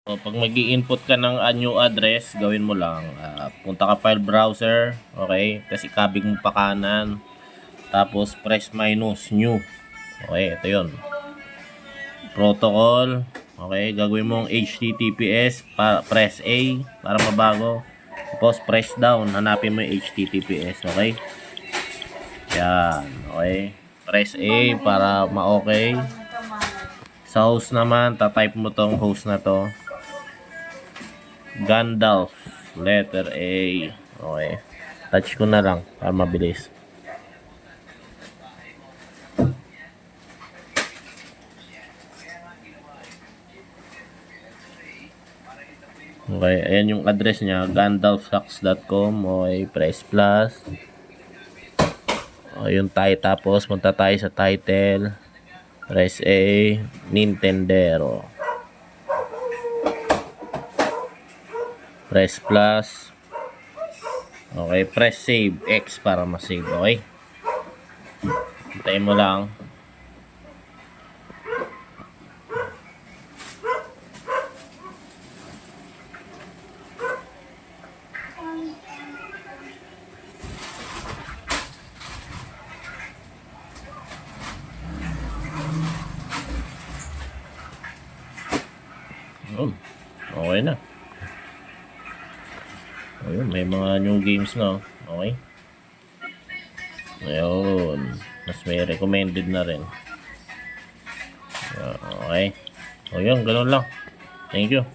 So, pag mag-i-input ka ng new address, gawin mo lang, punta ka file browser, okay? Tapos ikabig mo pa kanan, tapos press minus new. Okay, ito yun. Protocol, okay? Gagawin mo ang HTTPS, press A para mabago. Tapos press down, hanapin mo yung HTTPS, okay? Yan, okay? Press A para ma-okay. Sa host naman, tatype mo tong host na to. Gandalf, letter A. Okay. Touch ko na lang para mabilis. Okay, ayan yung address niya, gandalfhacks.com. Okay, press plus. Okay, yung tapos punta tayo sa title. Press A, Nintendero. Press plus. Okay, press save X para ma-save. Okay. Hintayin mo lang. Okay na. Ayun, may mga new games na. Okay. Ayun. Mas may recommended na rin. Okay. O yun, ganun lang. Thank you.